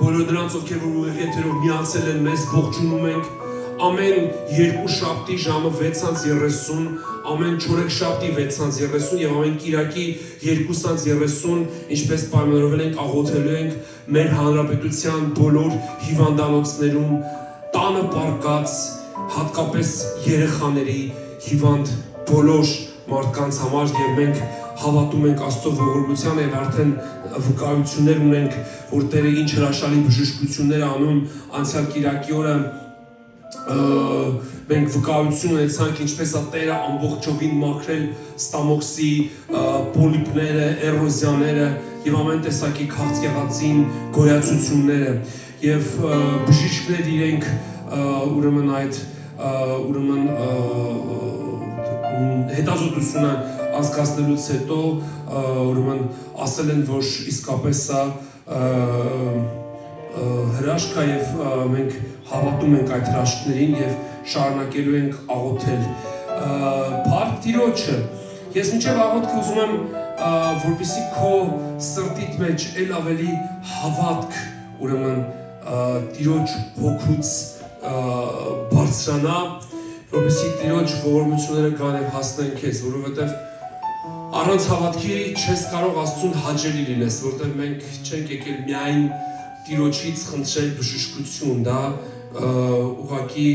բոլոր նրանց, ովքեր որ ուղիղ եթերով միացել են մեզ, ողջունում ենք ամեն երկուշաբթի ժամը 6:30, ամեն չորեքշաբթի 6:30 եւ ամեն կիրակի 2:30, ինչպես պայմանավորվել ենք, աղոթելու ենք մեր հանրապետության բոլոր հիվանդանոցներում, տանը պառկած, հատկապես երեխաների հիվանդ բոլոր մարդկանց համար եւ մենք հավատում ենք Աստծո ողորմությանը եւ արդեն վկայություններ ունենք, որ Տերը ինչ հրաշալի բժշկություններ անում անցյալ կիրակի օրը մենք վկայություն ունեցանք ինչպես է Տերը ամբողջովին մաքրել ստամոքսի պոլիպները, էրոզիաները եւ ամեն տեսակի քաղցկեղածին գոյացությունները եւ բժիշկներ իրենք ուրեմն այդ հետազոտությունը անցկացնելուց հետո ուրեմն ասել են, որ իսկապես սա հրաշք է եւ մենք հավատում ենք այդ հրաշքներին եւ շարունակելու ենք աղոթել։ Փառք Տիրոջը։ Ես մինչեւ աղոթքը ուզում եմ, որպեսզի քո սրտիդ մեջ ել ավելի հավատք ուրեմն Տիրոջ հոգուց բարձրանա, որպեսզի Տիրոջ ողորմությունները գան եւ հասնեն քեզ, որովհետեւ առանց հավատքի չես կարող Աստծուն հաճելի լինես, որտեղ մենք չենք եկել միայն Տիրոջից խնդրել բժշկություն, դա ուղղակի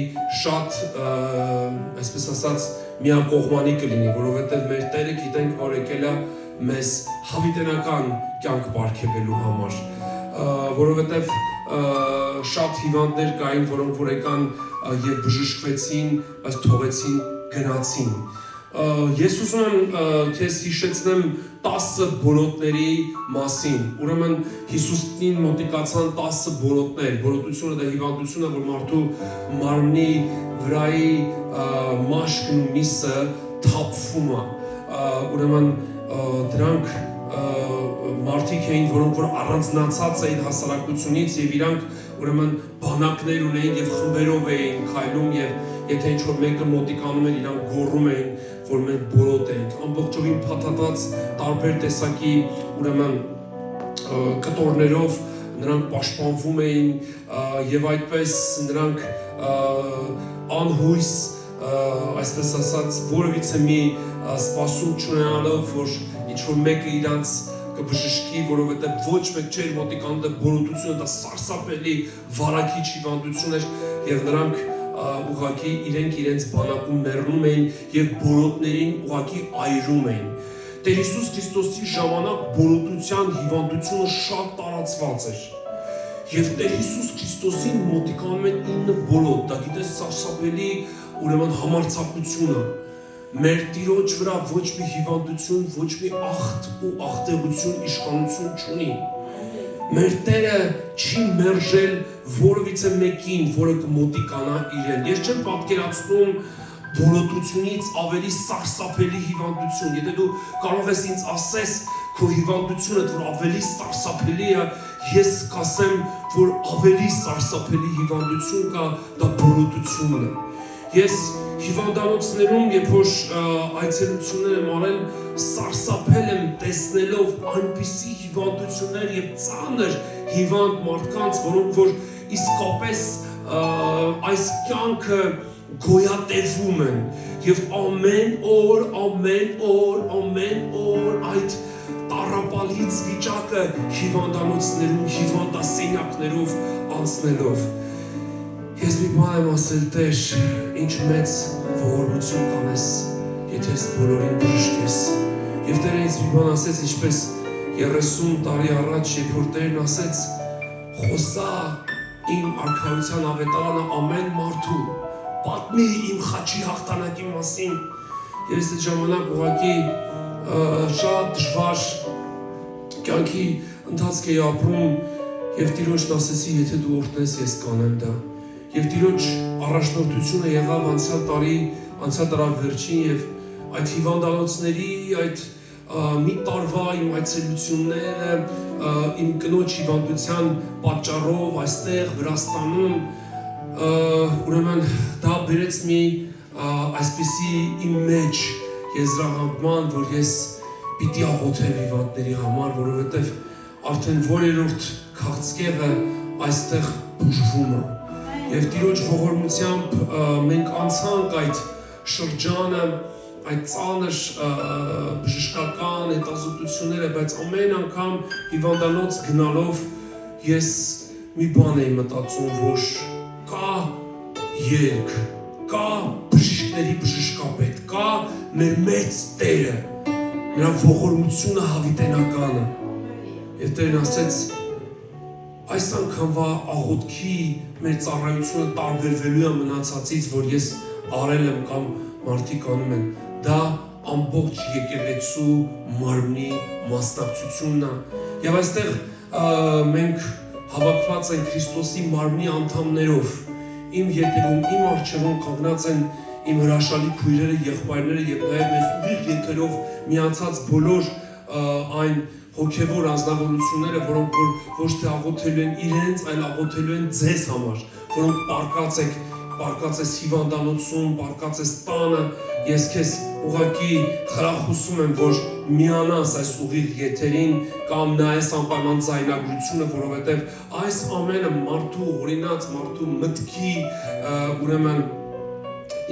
շատ, այսպես ասած, միակողմանի կլինի, որովհետև մեր Տերը գիտենք, որ եկել է մեզ հավիտենական կյանք պարգևելու համար, որովհետև շատ հիվանդներ կային, որոնք որ եկան եւ բժշկվեցին, բայց թողեցին գնացին։ Ես ուզում եմ քեզ հիշեցնեմ 10 բոլոտների մասին։ Ուրեմն Հիսուսին մոտիկացան 10 բոլոտներ։ Բոլոտությունը դա հիվանդություն է, որ մարդու մարմնի վրայի մաշկն ու միսը թափվում է։ Ուրեմն դրանք մարդիկ էին, որոնք որ առանձնացած էին հասարակությունից եւ իրանք ուրեմն բանակներ ունեին եւ խմբերով էին քայլում եւ եթե ինչ-որ մեկը մոտիկանում էր, իրանք գոռում էին, որ մենք բոլոտ ենք, ամբողջովին փաթաթած տարբեր տեսակի ուրեմն կտորներով նրանք պաշտպանվում էին եւ այդպես նրանք անհույս, այսպես ասած, որևիցե մի սպասում չունենալով, որ ինչ-որ մեկը իրանց կբժշկի, որովհետև ոչ մեկ չէր մոտիկանում, դա բոլոտությունը, դա սարսափելի վարակիչ հիվանդություն էր եւ նրանք ուղղակի իրենց բանակում մեռնում էին եւ բոլոտներին ուղղակի այրում էին։ Տեր Հիսուս Քրիստոսի ժամանակ բոլոտության հիվանդությունը շատ տարածված էր։ Եվ Տեր Հիսուս Քրիստոսին մոտիկանում են 9 բոլոտ, դա գիտես սարսափելի ուրեմն համարձակությունը։ Մեր Տիրոջ վրա ոչ մի հիվանդություն, ոչ մի ախտ ու ախտեղություն իշխանություն չունի։ Մեր Տերը չի մերժել որևիցե մեկին, որը կմոտիկանա իրեն։ Ես չեմ պատկերացնում բոլոտությունից ավելի սարսափելի հիվանդություն։ Եթե դու կարող ես ինձ ասես քո հիվանդությունը, որ ավելի սարսափելի է, ես կասեմ, որ ավելի սարսափելի հիվանդություն կա, դա բոլոտությունն է։ Ես հիվանդանոցներում, երբ որ այցելություններ եմ արել, սարսափել եմ տեսնելով այնպիսի հիվանդություններ եւ ծանր հիվանդ մարդկանց, որոնք որ իսկապես այս կյանքը գոյատևում են եւ ամեն օր այդ տառապալից վիճակը հիվանդանոցներում, հիվանդասենյակներով անցնելով։ Ես մի բան եմ ասել, Տեր, ինչ մեծ ողորմություն կանես, եթե ես բոլորին բժշկես։ Եվ Տերը ինձ մի բան ասեց, ինչպես 30 տարի առաջ, երբ որ Տերն ասեց, խոսա իմ արքայության ավետարանը ամեն մարդու, պատմի իմ խաչի հաղթանակի մասին։ Ես այդ ժամանակ ուղղակի շատ դժվար կյանքի ընթացք էի ապրում եւ Տիրոջն ասեցի, եթե դու օրհնես, ես կանեմ դա։ Եվ Տիրոջ առաջնորդությունը եղավ անցյալ տարի վերջին եւ այդ հիվանդանոցների այդ մի տարվա իմ այցելությունները իմ կնոջ հիվանդության պատճառով այստեղ Վրաստանում ուրեմն դա բերեց մի այսպիսի իմ մեջ եզրահանգման, որ ես պիտի աղոթեմ հիվանդների համար, որովհետեւ արդեն որերորդ քաղցկեղը այստեղ բուժվում է։ Եվ Տիրոջ ողորմությամբ մենք անցանք այդ շրջանը, այդ ծանր բժշկական հետազոտությունները, բայց ամեն անգամ հիվանդանոց գնալով ես մի բան էի մտածում, որ կա երկ, կա բժիշկների բժշկապետ, կա մեր մեծ Տերը, նրա ողորմությունը հավիտենականը։ Եվ Տերն ասեց, այս անգամվա աղոթքի մեր ծառայությունը տարբերվելու է մնացածից, որ ես արել եմ կամ մարդիկ անում են, դա ամբողջ եկեղեցու մարմնի մասնակցությունն է։ Եվ այստեղ մենք հավաքված ենք Քրիստոսի մարմնի անդամներով, իմ ետևում, իմ առջևում կանգնած են իմ հրաշալի քույրերը, եղբայրները եւ նաեւ մեզ ուղիղ եթերով միացած բոլոր այն հոգևոր անձնավորությունները, որոնք ոչ թե աղոթելու են իրենց, այլ աղոթելու են ձեզ համար, որոնք պարկած ես հիվանդանոցում, պարկած ես տանը, ես քեզ ուղղակի խրախուսում եմ, որ միանաս այս ուղիղ եթերին կամ նայես անպայման ձայնագրությունը, որովհետև այս ամենը մարդու օրինաց, մարդու մտքի ուրեմն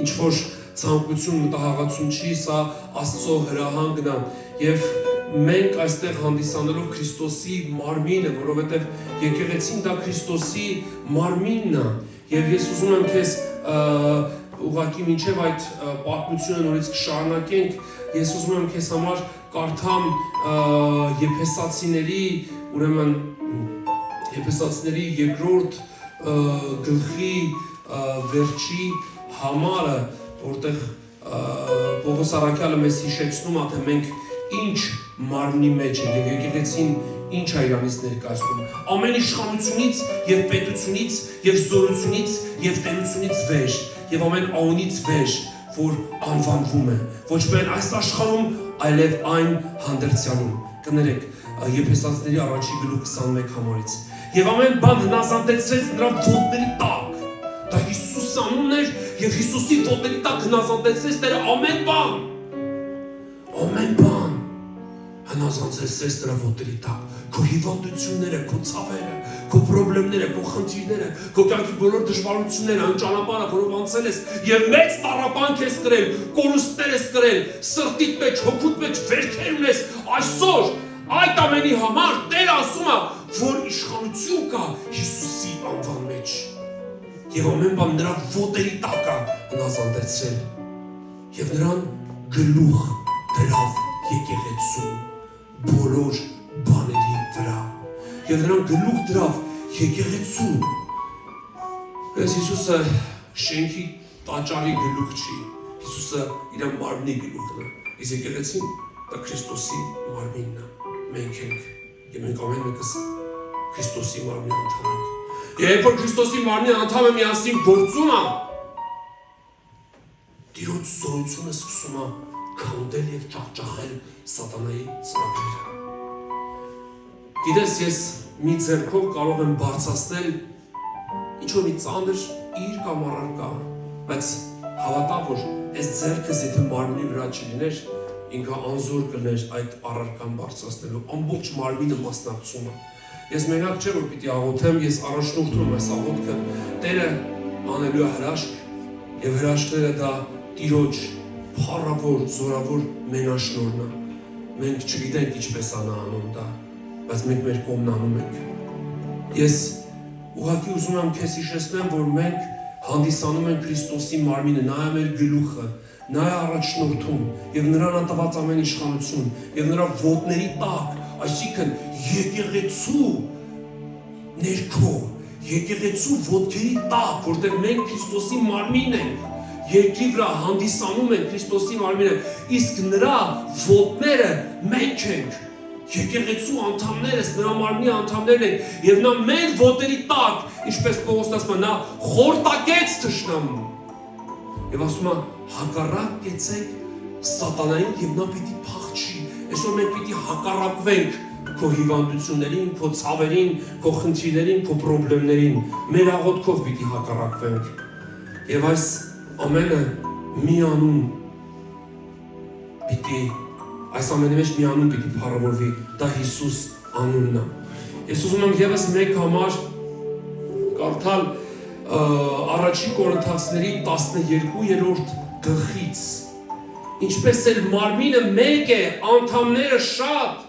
ինչ որ ցանկություն, մտահղացում չի, սա Աստծո հրահանգն է եւ մենք այստեղ հանդիսանելով Քրիստոսի մարմինը, որովհետեւ եկեղեցին դա Քրիստոսի մարմինն է եւ ես ուզում եմ քեզ ուղղակի մինչեւ այդ պատմությունը նորից կշարունակենք, ես ուզում եմ քեզ համար կարդամ Եփեսացիների, ուրեմն Եփեսացիների երկրորդ գլխի վերջի համարը, որտեղ Պողոս առաքյալը մեզ հիշեցնում է, թե մենք ինչ մարմնի մեջ ենք եւ եկեղեցին ինչ է իրանից ներկայացնում։ Ամեն իշխանությունից եւ պետությունից եւ զորությունից եւ տերությունից վեր եւ ամեն անունից վեր, որ անվանվում է, ոչ միայն այս աշխարհում, այլև այն հանդերձյալում։ Կներեք, Եփեսացիների առաջի գլուխ 21 համարից։ Եվ ամեն բան հնազանդեցրեց նրա ոտների տակ։ Դա Հիսուսի անունն էր եւ Հիսուսի ոտների տակ հնազանդեցրեց Տերը ամեն բան։ Ամեն բան հնազանդեցրեց նրա ոտների տակ։ Քո հիվանդությունները, քո ցավերը, քո խնդիրները, քո խնդիրները, քո կյանքի բոլոր դժվարությունները, այն ճանապարհը, որով անցել ես եւ մեծ տառապանք ես կրել, կորուստներ ես կրել, սրտիդ մեջ, հոգուդ մեջ վերքեր ունես, այսօր այդ ամենի համար Տերը ասում է, որ իշխանություն կա Հիսուսի անվան մեջ։ Եվ ամեն բան նրա ոտերի տակ է հնազանդեցրել։ Եվ նրան գլուխ դրավ եկեղեցու բոլոր բաների վրա։ Եվ նրան գլուխ դրավ եկեղեցու։ Ես Հիսուսը շենքի տաճարի գլուխ չի։ Հիսուսը իր մարմնի գլուխն է։ Իսկ եկեղեցին դա Քրիստոսի մարմինն է։ Մենք ենք եւ մենք ամեն մեկս Քրիստոսի մարմնի անդամ ենք։ Երբ որ Քրիստոսի մարմնի անդամը միասին գործում է, Տիրոջ զորությունը սկսում է քանդել եւ ճախճախել սատանայի ծրագրերը։ Գիտես, ես մի ձեռքով կարող եմ բարձրացնել ինչ-որ մի ծանր իր կամ առարկա, բայց հավատա, որ այս ձեռքս եթե մարմնի վրա չլիներ, ինքը անզոր կլներ այդ առարկան բարձրացնելու, ամբողջ մարմինը մասնակցում է։ Ես մենակ չէ, որ պիտի աղոթեմ, ես առաջնորդում եմ այս աղոթքը, Տերը անելու է հրաշք, եւ հրաշքները դա Տիրոջ փառավոր, զորավոր մենաշնորհն է։ Մենք չգիտենք ինչպես անում դա, բայց մենք մեր կողմն անում ենք։ Ես ուղղակի ուզում եմ քեզ հիշեցնեմ, որ մենք հանդիսանում ենք Քրիստոսի մարմինը, նա է մեր գլուխը, նա է առաջնորդում եւ նրան տված ամեն իշխանություն եւ նրա ոտների տակ, այսինքն եկեղեցու ներքո, եկեղեցու ոտքերի տակ, որտեղ մենք Քրիստոսի մարմինն ենք, երկրի վրա հանդիսանում են Քրիստոսի մարմինը, իսկ նրա ոտները մենք ենք, եկեղեցու անդամներս, նրա մարմնի անդամներն են, եւ նա մեր ոտերի տակ, ինչպես Պողոսն ասում է, նա խորտակեց թշնամուն։ Եվ ասում է, հակառակ կեցեք սատանային եւ նա պիտի փախչի։ Այսօր մենք պիտի հակառակվենք քո հիվանդություններին, քո ցավերին, քո խնդիրներին, քո խնդիրներին։ Մեր աղոթքով պիտի հակառակվենք։ Եվ այս ամենը մի անուն պիտի, այս ամենի մեջ մի անուն պիտի փառավորվի, դա Հիսուս անունն է։ Ես ուզում եմ եւս մեկ համար կարդալ առաջին Կորինթացիների 12-րդ գլխից։ Ինչպես էլ մարմինը մեկ է, անդամները շատ,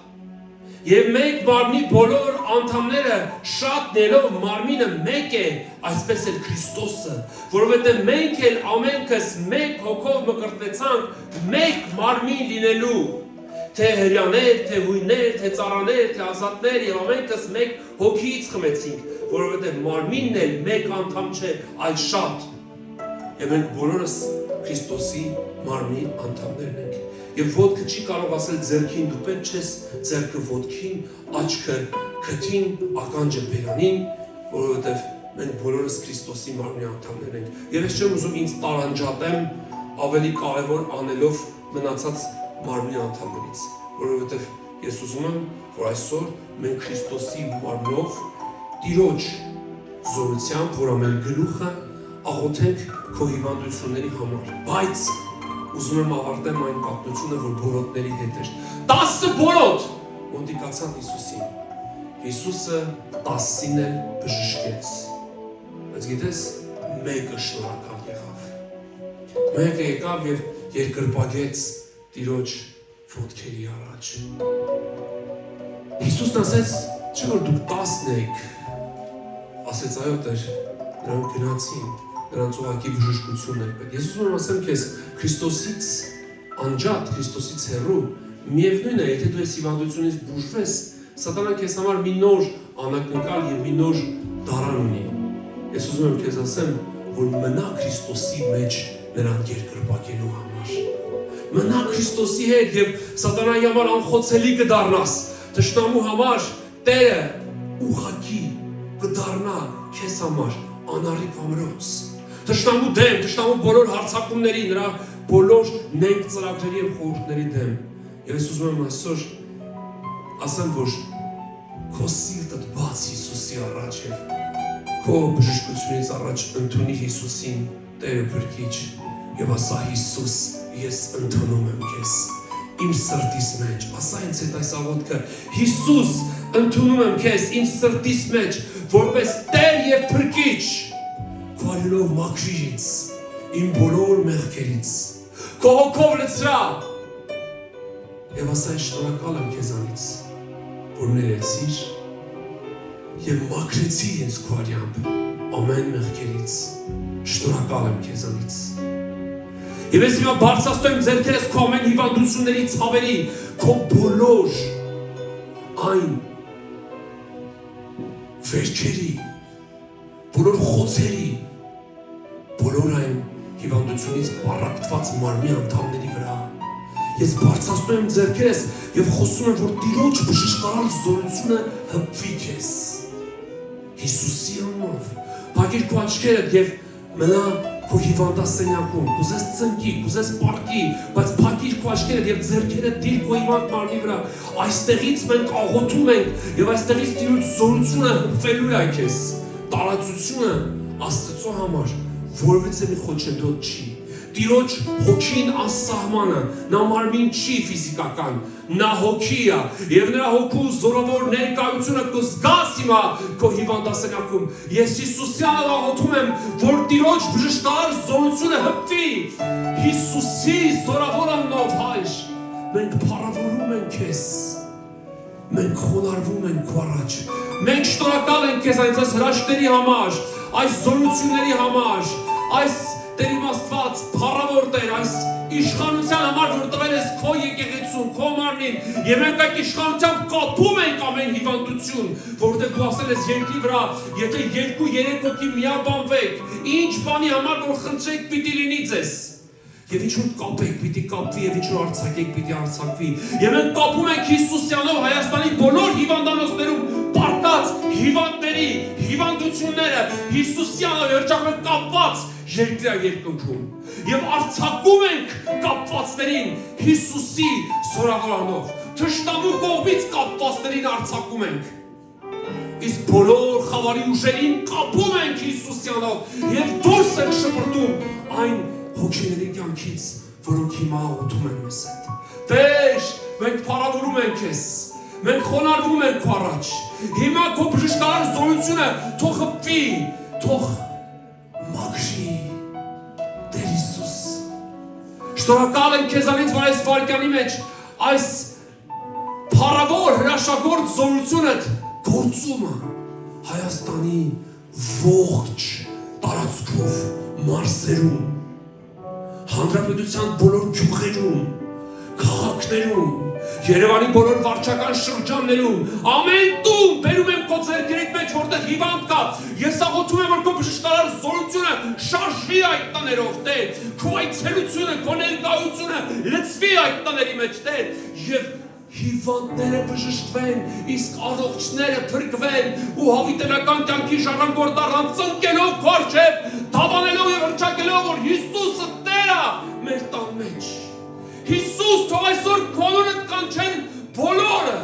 եւ մեկ մարմնի բոլոր անդամները շատներով մարմինը մեկ է, այսպես էլ Քրիստոսը, որովհետեւ մենք էլ ամենքս մեկ հոգով մկրտվեցանք մեկ մարմին լինելու, թե հրյաներ, թե հույներ, թե ծառաներ, թե ազատներ եւ ամենքս մեկ հոգից խմեցինք, որովհետեւ մարմինն էլ մեկ անդամ չէ, այլ շատ։ Եվ մենք բոլորս Քրիստոսի մարմնի անդամներն ենք։ Եվ ոտքը չի կարող ասել ձեռքին դու պետք չես, ձեռքը ոտքին, աչքը քթին, ականջը բերանին, որովհետև մենք բոլորս Քրիստոսի մարմնի անդամներ ենք։ Եվ ես չեմ ուզում ինձ տարանջատեմ ավելի կարևոր անելով մնացած մարմնի անդամներից, որովհետև ես ուզում եմ, որ այսօր մենք Քրիստոսի մարմնով Տիրոջ զորությամբ, որ ամեն գլուխը աղոթենք քո հիվանդությունների համար, բայց ուզում եմ ավարտեմ այն պատմությունը, որ բորոտների հետ էր։ 10 բորոտ մոտիկացան Հիսուսին։ Հիսուսը 10-ին էլ բժշկեց։ Բայց գիտես, մեկը շնորհակալ եղավ։ Մեկը եկավ եւ երկրպագեց Տիրոջ ոտքերի առաջ։ Հիսուսն ասեց, չէ՞ որ դուք 10-ն եք։ Ասեց, այո, Տեր, նրանք գնացին, նրանց ուղղակի բժշկություն էր պետք։ Ես ուզում եմ ասեմ քեզ, Քրիստոսից անջատ, Քրիստոսից հեռու, միևնույն է, եթե դու այս հիվանդությունից բուժվես, Սատանան քեզ համար մի նոր անակնկալ եւ մի նոր դարան ունի։ Ես ուզում եմ քեզ ասեմ, որ մնա Քրիստոսի մեջ նրան երկրպագելու համար։ Մնա Քրիստոսի հետ եւ Սատանայի համար անխոցելի կդառնաս։ Տշնամու համար Տերը ուղղակի կդառնա քեզ համար անառիկ ամրոց։ Տշնամու դեմ, տշնամու բոլոր հարձակումների, նրա բոլոր նենք ծրագրերի եւ խորհուրդների դեմ։ Եվ ես ուզում եմ այսօր ասեմ, որ քո սիրտդ բաց Հիսուսի առաջ եւ քո բժշկությունից առաջ ընդունի Հիսուսին Տերը Փրկիչ եւ ասա Հիսուս, ես ընդունում եմ քեզ իմ սրտիս մեջ, ասա ինձ հետ այս աղոթքը, Հիսուս, ընդունում եմ քեզ իմ սրտիս մեջ, որպես Տեր եւ Փրկիչ, քո անունով մաքրիր ինձ իմ բոլոր մեղքերից, քո հոգով լցրա, եւ ասա շնորհակալ եմ քեզանից, որ ներեցիր եւ մաքրեցիր ինձ քո արյամբ ամեն մեղքերից, շնորհակալ եմ քեզանից։ Եվ ես հիմա բարձրացնում եմ ձեռքերս քո ամեն հիվանդությունների ցավերի, քո բոլոր այն վերջերի, բոլոր խոցերի, բոլոր այն հիվանդությունից պառակտված մարմնի անդամների վրա։ Ես բարձրացնում եմ ձեռքերս եւ խոսում եմ, որ Տիրոջ բժշկարար զորությունը հպվի քեզ։ Հիսուսի անունով, փակիր քո աչքերդ եւ մնա քո հիվանդասենյակում, կուզես ծնկի, կուզես պառկի, բայց փակիր քո աչքերդ եւ ձեռքերդ դիր քո հիվանդ մարմնի վրա։ Այստեղից մենք աղոթում ենք եւ այստեղից Տիրոջ զորությունը հպվելու է քեզ։ Տարածությունը Աստծո համար որևէ մի խոչընդոտ չի։ Տիրոջ հոգին անսահման է, նա մարմին չի ֆիզիկական, նա հոգի է, եւ նրա հոգու զորավոր ներկայությունը կզգաս հիմա քո հիվանդասենյակում։ Ես Հիսուսյանով աղոթում եմ, որ Տիրոջ բժշկարար զորությունը հպվի Հիսուսի զորավոր անունով, Հայր։ Մենք փառավորում ենք քեզ, մենք խոնարհվում ենք քո առաջ, մենք շնորհակալ ենք քեզ այս հրաշքների համար, այս զորությունների համար, այս Տեր իմ Աստված, փառավոր Տեր, այս իշխանության համար, որ տվել ես քո եկեղեցուն, քո մարմնին, եւ մենք այդ իշխանությամբ կապում ենք ամեն հիվանդություն, որովհետեւ դու ասել ես երկրի վրա, եթե 2-3 հոգի միաբանվեք, ինչ բանի համար որ խնդրեք պիտի լինի ձեզ։ Եվ ինչ որ կապեք պիտի կապվի, եւ ինչ որ արձակեք պիտի արձակվի։ Եվ մենք կապում ենք Հիսուսյանով Հայաստանի բոլոր հիվանդանոցներում պարտած հիվանդների հիվանդությունները Հիսուսյանով երջանք կապված երկրի երկնքում։ Եվ արձակում ենք կապվածներին Հիսուսի զորավորանով։ Թշնամու կողմից կապվածներին արձակում ենք։ Իսկ բոլոր խավարի ուժերին կապում ենք Հիսուսյանով եւ դուրս ենք շպրտում այն հոգիների կյանքից, որոնք հիմա աղոթում են մեզ հետ։ Տեր, մենք փառավորում ենք քեզ, մենք խոնարհվում ենք քո առաջ, Հիմա քո բժշկարար զորությունը թող հպվի, թող մաքրի Տեր Հիսուս։ Շնորհակալ եմ քեզանից, որ այս վայրկյանի մեջ այս փառավոր հրաշագործ զորությունդ գործումը Հայաստանի ողջ տարածքով մարզերում, հանրապետության բոլոր գյուղերում, քաղաքներում, Երևանի բոլոր վարչական շրջաններում, ամեն տուն բերում եմ քո ձեռքերիդ մեջ, որտեղ հիվանդ կա, ես աղոթում եմ, որ քո բժշկարար զորությունը շարժվի այդ տներով, Տեր, քո այցելությունը, քո ներկայությունը լցվի այդ տների մեջ, Տեր, եւ հիվանդները բժշկվեն, իսկ առողջները փրկվեն ու հավիտենական կյանքի ժառանգորդ առան ծնկելով քո առջև, դավանելով եւ հռչակելով, որ Հիսուսը Տեր է մեր տան մեջ։ Հիսուս, թող այսօր քոնունդ կանչեն բոլորը։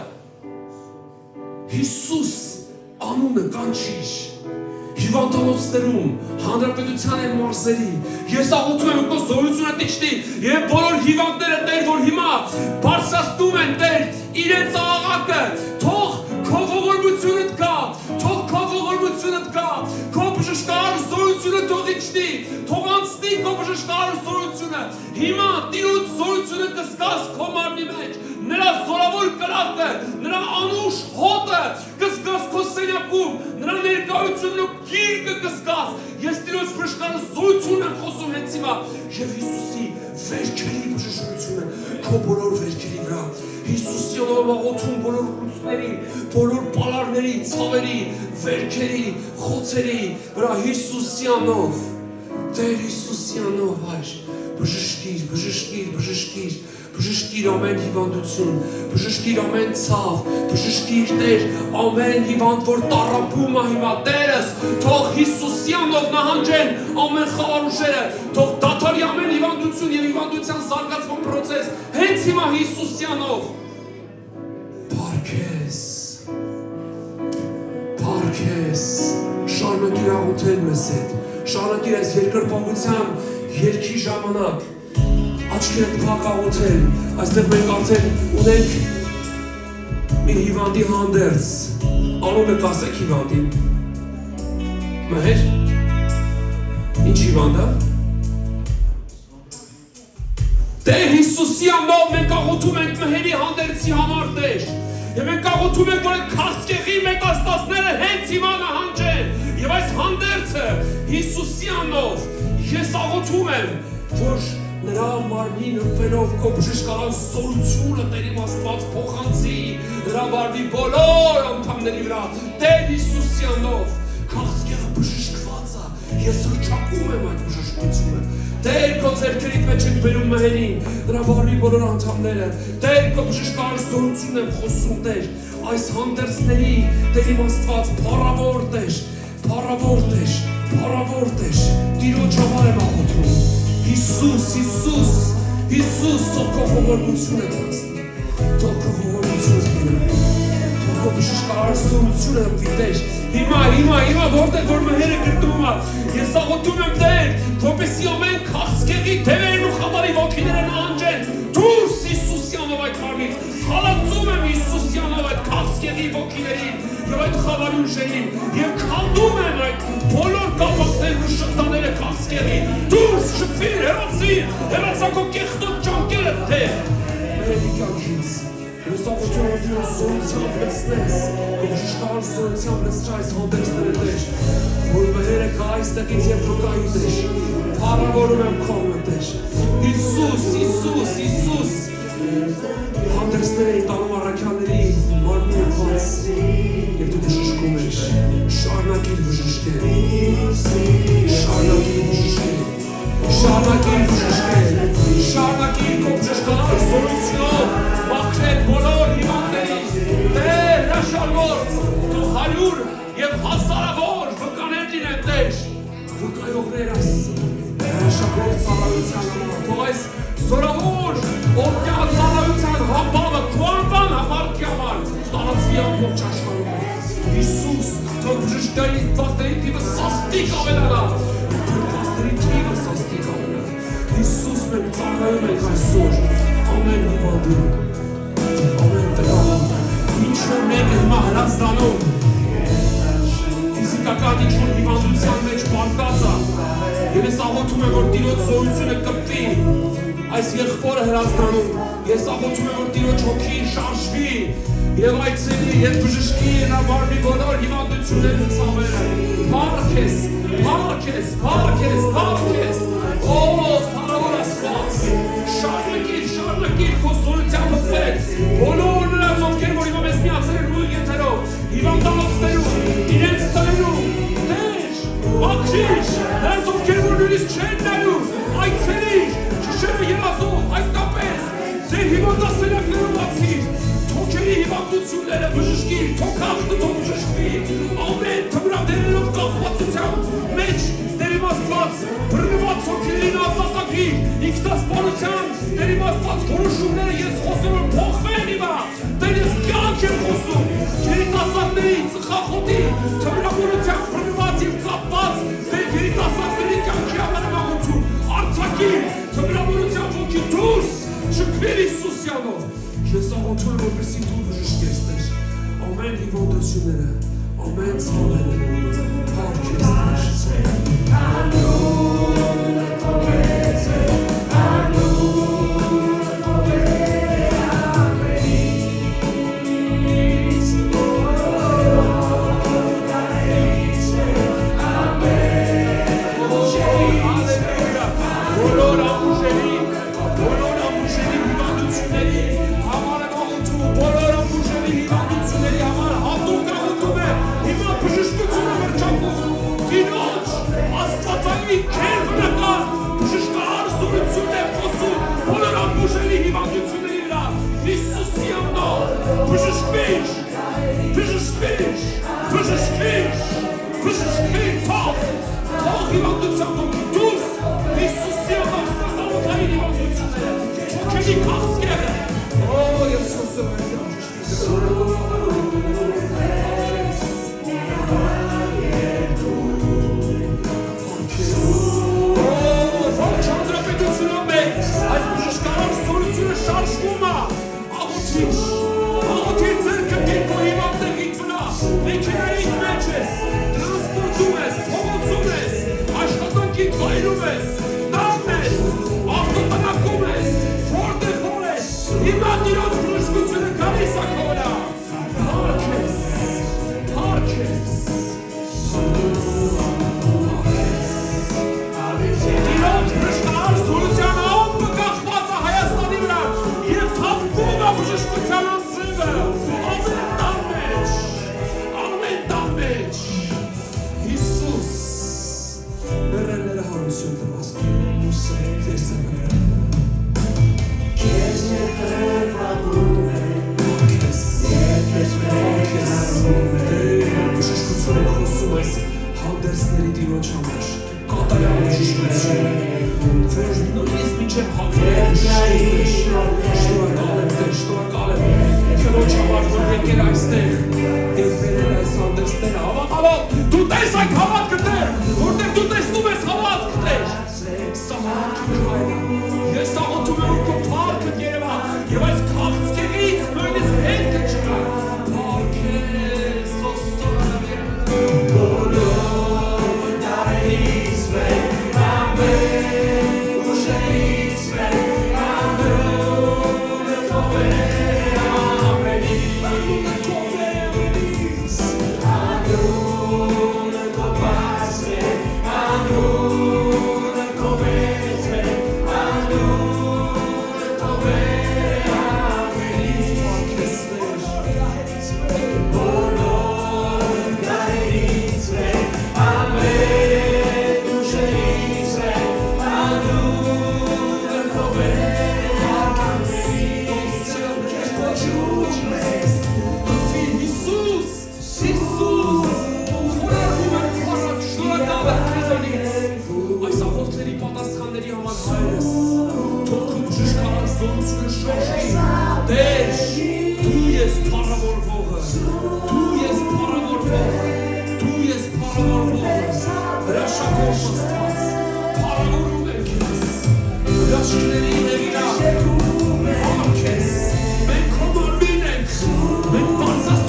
Հիսուս անունը կանչիր հիվանդանոցներում, հանրապետության են մարզերի։ Ես աղոթում եմ քո զորությունը դիճտի եւ բոլոր հիվանդները, Տեր, որ հիմա բարձրացնում են, Տեր, իրենց աղաղակը, թող քո ողորմությունդ գա, թող քո ողորմությունդ գա, քո բժշկարար զորությունը թող իջնի, թող անցնի քո բժշկարար զորությունը։ Հիմա Տիրոջ զորությունը կզգաս քո մարմնի մեջ, նրա զորավոր կրակը, նրա անուշ հոտը կզգաս քո սենյակում, նրա ներկայությունն ու գիրկը կզգաս։ Ես Տիրոջ բժշկարար զորությունն եմ խոսում հենց հիմա եւ Հիսուսի վերքերի բժշկությունը քո բոլոր վերքերի վրա։ Հիսուսի անունով աղոթում բոլոր ուռուցքների, բոլոր պալարների, ցավերի, վերքերի, խոցերի վրա Հիսուսի անունով, Տեր Հիսուսի անունով, Հայր, բժշկիր, բժշկիր, բժշկիր, բժշկիր ամեն հիվանդություն, բժշկիր ամեն ցավ, բժշկիր, Տեր, ամեն հիվանդ, որ տառապում է հիմա, Տերս, թող Հիսուսի անունով նահանջեն ամեն խավարուշերը, թող դադարի ամեն հիվանդություն եւ հիվանդության զարգացման process, հենց հիմա Հիսուսի անունով։ Փառքես, շարունակիր աղոթել մեզ հետ, շարունակիր այս երկրպագության երգի ժամանակ, աչքերդ փակ աղոթել, այստեղ մենք արդեն ունենք մի հիվանդի հանդերձ, անունը կասեք հիվանդին, Մհեր, ինչ հիվանդ է? Տեր Հիսուսի անունով մենք աղոթում ենք Մհերի հանդերձի համար, Տեր, եւ մենք աղոթում ենք, որ քաղցկեղի մետաստազները հենց հիմա նահանջեն, եւ այս հանդերձը Հիսուսի անունով ես աղոթում եմ, որ նրա մարմին ընկվելով քո բժշկարար զորությունը Տեր իմ Աստված փոխանցի նրա մարմնի բոլոր անդամների վրա, Տեր Հիսուսի անունով, քաղցկեղը բժշկված է, ես հռչակում եմ այդ բժշկությունը, Տեր քո ձեռքերիդ մեջ ենք բերում Մհերին, նրա մարմնի բոլոր անդամները, Տեր քո բժշկարար զորությունն եմ խոսում, Տեր, այս հանդերձների, Տեր իմ Աստված, փառավոր Տեր, փառավոր Տեր, փառավոր Տեր, Տիրոջ համար եմ աղոթում, Հիսուս, Հիսուս, Հիսուս, թող քո ողորմությունը դարձնի, թող քո ողորմությունը դարձնի, թող քո բժշկարար զորությունը հպվի, Տեր, հիմա, որտեղ որ Մհերը գտնվում է, ես աղոթում եմ, Տեր, որպեսզի ամեն քաղցկեղի դևերն ու խավարի ոգիները նահանջեն, դուրս Հիսուսի անունով այդ մարմնից, խալացում եմ Հիսուսի անունով այդ քաղցկեղի ոգիներին եւ այդ խավարի ուժերին եւ քանդում եմ այդ բոլոր կապակներն ու շղթաները քաղցկեղի, դուրս շփվիր, հեռացակո կեղտոտ ճանկերը, Տեր, Մհերի կյանքից, ես աղոթում եմ զորությամբ լցնես, քո բժշկարար զորությամբ լցրի այս հանդերձները, Տեր, որ Մհերը կա այստեղից եւ վկայի, Տեր, փառավորում եմ քո անունը, Տեր, Հիսուս, Հիսուս, Հիսուս, հանդերձները տանում առաքյալների մարմինը բաց եւ դու բժշկում ես, շարունակիր բժշկել, շարունակիր բժշկել, շարունակիր բժշկել, շարունակիր քո բժշկարար զորությունով մաքրել բոլոր հիվանդներին, Տեր, հրաշագործ, թող 100 եւ հազարավոր վկաներ լինեն, Տեր, վկայողներ այս հրաշագործ ծառայության համար, թող այս զորավոր օրգյալ ծառայության համբավը քո անվան համարքի համար տարածվի ամբողջ աշխարհում, Հիսուս, թող բժշկների փաստերի թիվը սաստիկ ավելանա, փաստերի թիվը սաստիկ ավելանա, Հիսուս, մենք ծառայում ենք այսօր ամեն հիվանդին, ամեն տղան, ինչ ինչ-որ մեկը հիմա հրազդանում ֆիզիկական ինչ-որ հիվանդության մեջ պարտած է եւ ես աղոթում եմ, որ Տիրոջ զորությունը կպտի այս եղբորը հրազդանում ես աղոթում եմ, որ Տիրոջ հոգին շարժվի եւ այցելի եւ բժշկի նա մարմնի բոլոր հիվանդությունները ցավերը փառքես օ Սարավոր Աստված շարունակիր քո զորությամբ փոխել բոլոր նրանց ովքեր որ հիմա մեզ միացել են ուղիղ եթերով հիվանդանոցներում իրենց տներում Տեր աղջիկ նրանց ովքեր որ նույնիսկ չեն նայում այցելի շշերը երազող հայտնապես ձեր հիվանդասենյակներում բացիր Թոքերի հիվանդությունները բժշկիր, թոքախտը թող բժշկվի, ամեն թմրադերերով կախվածության մեջ ներիմաստված, բռնված հոգիներին ազատագրի, ինքնասպանության ներիմաստված որոշումները ես խոսում եմ փոխվեն հիմա, դեր ես կյանք եմ խոսում, երիտասարդների ծխախոտի, թմրավորության բռնված և կապված, դեր երիտասարդների կյանքի համար եմ աղոթում, արձակիր, թմրավորության ոգի դուրս, շքվիր Հիսուսյանով Ես աղոթում եմ, որպեսզի դու բժշկես Տեր, ամեն հիվանդությունները, ամեն ցավերը, փառքես Տեր։ Անունը քո մեծ է, անունը քո վեր ամենից, բոլորից է, ամեն ուժերի, բոլոր ամուժերի հիվանդությունների Բոլոր ամբուժերի հիվանդությունների համար հատուկ աղոթում է հիմա բժշկությունը վրճակում Տիրոջ աստվածային քերբնական բժշկահար զորություն է խոսում բոլոր ամբուժերի հիվանդությունների վրա Հիսուսի անունով բժշկվիր թող հիվանդության ոգի դուրս Հիսուսի անունով սրտանոթային հիվանդությունները թոքերի քաղցկեղը Ես խոսում եմ Ողջ հանրապետությունում մեկ այս բժշկարար զորությունը շարժվում է աղոթիր ձեր կտին քո հիվանդների վրա մեքենայի մեջ ես տրանսպորտում ես փողոցում ես աշխատանքի վայրում ես տանն ես ավտոտնակում ես որտեղ որ ես հիմա Տիրոջ բժշկությունը գալիս է քո վրա Փառքես Տիրոջ բժշկարար զորության ամպը կախված է Հայաստանի վրա և թափվում է բժշկության անձրևը ամեն տան մեջ Հիսուս մեռելները հարություն տված Ձեր սրբերը Քեզ ներկրպանում են Բժշկություն են խոսում այս հանդերձների Տիրոջ համար կատարյալ բժշկություն որ նույնիսկ մինչև հագնել շնորհակալ եմ Տիրոջ համար որ եկել այստեղ և բերել այս հանդերձները հավատալով դու տես այդ հավատքը Տեր որտեղ դու տեսնում ես հավատքը Տեր սա հավատքի քայլ է ես աղոթում եմ որ քո փառքդ երևա և այս քաղցկեղից նույնիսկ հետքը չկա Փառքես բոլոր դարերից վեր ամեն ուժերից վեր անունը քո վեր ամենից անունը քո բաց է անունը քո մեծ է անունը քո վեր ամենից փառքես Տեր բոլոր դարերից վեր ամեն ուժերից վեր անունը քո վեր ամենից Հիսուս խորարվում եմ փառք շնորհակալ եմ քեզանից այս աղոթքների պատասխանների համար Հայրս թող քո բժշկարար զորությունը շարժի Տեր դու ես փառավորվողը հրաշագործ Աստված փառավորում ենք քեզ հրաշքների Հեղինակ փառք քեզ մենք քո մարմինն ենք մենք բարձրացնում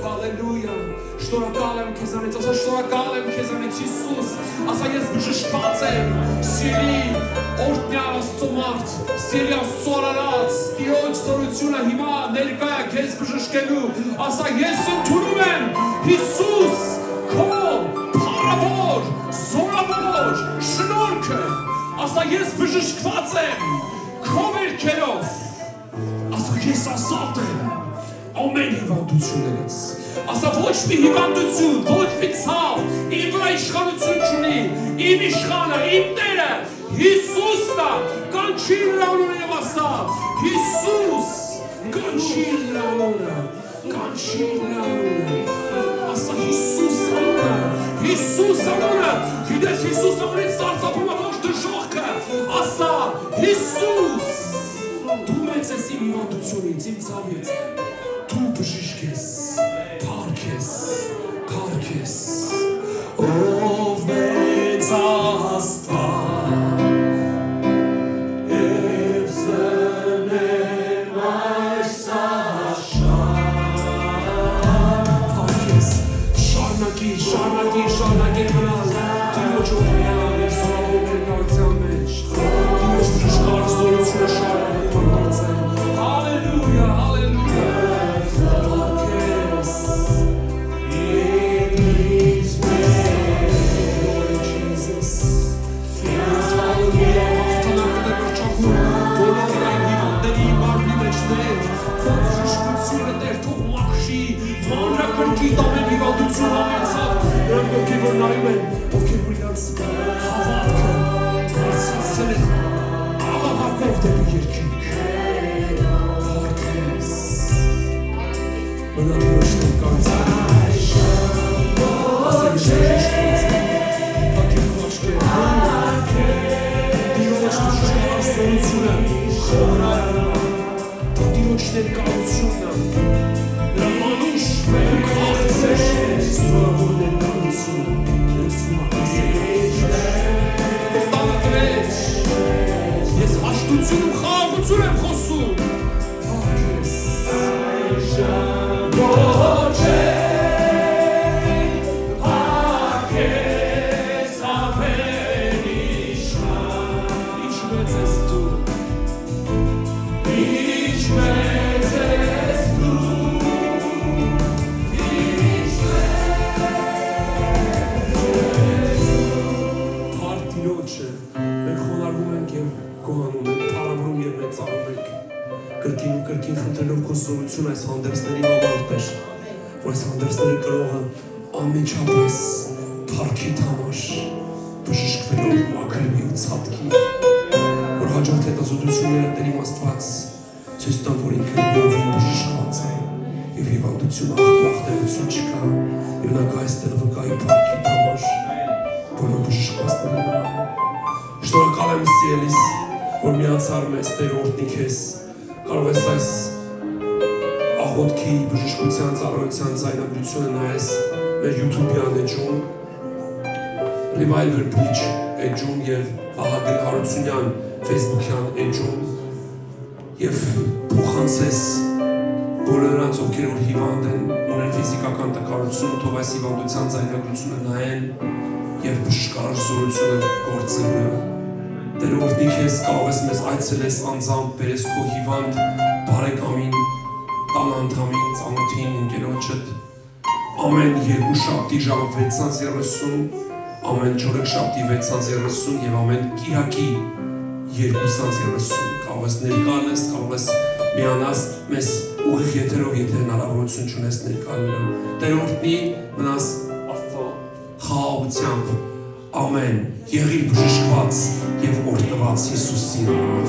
Հալելույա։ Շնորհակալ եմ քեզանից, ասա շնորհակալ եմ քեզանից Հիսուս, ասա ես բժշկված եմ, սիրելի օրհնյա Աստծո մարդ, սիրելի Աստծո արարած, Տիրոջ զորությունը հիմա ներկա է քեզ բժշկելու, ասա ես ընդունում եմ Հիսուս, քո փառավոր, զորավոր շնորհքը, ասա ես բժշկված եմ, քո վերքերով, ասա ես ազատ եմ ամեն հիվանդություններից, ասա ոչ մի հիվանդություն, ոչ մի ցավ, իմ վրա իշխանություն չունի, իմ իշխանը, իմ Տերը, Հիսուսն է, կանչի նրա անունը եւ ասա, Հիսուս, կանչի նրա անունը, կանչի նրա անունը, ասա Հիսուս անունը, Հիսուս անունը, գիտես Հիսուս անունից սարսափում է ոչ դժոխքը, ասա Հիսուս, դու մեծ ես իմ հիվանդությունից, իմ ցավից, դու բժիշկ ես, Karkes, ով մեծ Աստված, և զնեմ այս աշխարհ, Karkes, շարունակիր մնալ, Տիրոջ օրհնյալ և զորավոր ներկայության մեջ, Տիրոջ բժշկարար զորությունը շարունակում գործել, հալելույա, հալելույա, Կրկիտ ամեն հիվանդություն ամենցավ, նրանք ովքեր որ նայում են, ովքեր որ իրանց հավատքը բարձրացրել են աղաղակով դեպի երկինք, Քարքես, մնա Տիրոջ ներկայության մեջ, ասեմ բժշկված, հագիր քո աչքերը, Տիրոջ բժշկարար զորությունը, Տիրոջ ներկայությունը, զորավոր ներկայությունը, ես հաշտություն ու խաղաղություն եմ խոսում, կրկին խնդրելով քո զորություն այս հանդերձների համար Տեր, որ այս հանդերձները կրողը ամենչապես թարքիդ համար բժշկվելով մաքրվի ու ցատկի, որ հաջորդ հետազոտությունները Տեր իմ Աստված ցույց տան, որ ինքը լիովին բժշկված է եւ հիվանդություն ախտախտելություն չկա եւ նա կա այստեղ վկայի թարքիդ համար բոլոր բժշկվածների վրա։ Շնորհակալ եմ սիրելիս, որ միացար մեզ Տեր օրհնի քեզ, կարող ես այս աղոթքի բժշկության ծառայության ձայնագրությունը նայես մեր YouTube-յան էջում, Revival Bridge էջում եւ Ահագել Հարությունյան Facebook-յան էջում եւ փոխանցես բոլոր նրանց, ովքեր որ հիվանդ են, ունեն ֆիզիկական տկարություն, թող այս հիվանդության ձայնագրությունը նայեն եւ բժշկարար զորությունը գործեն։ Տեր օրհնի քեզ, կարող ես մեզ այցելես անձամբ, բերես քո հիվանդ բարեկամին, տան անդամին, ծանոթին, ընկերոջդ, ամեն երկուշաբթի ժամը 6:30, ամեն չորեքշաբթի 6:30 եւ ամեն կիրակի 2:30, կարող ես ներկա լինես, կարող ես միանաս մեզ ուղիղ եթերով, եթե հնարավորություն չունես ներկա լինել։ Տեր օրհնի, մնաս Աստծո խաղաղությամբ, ամեն, եղիր բժշկված եւ օրհնված Հիսուսի անունով։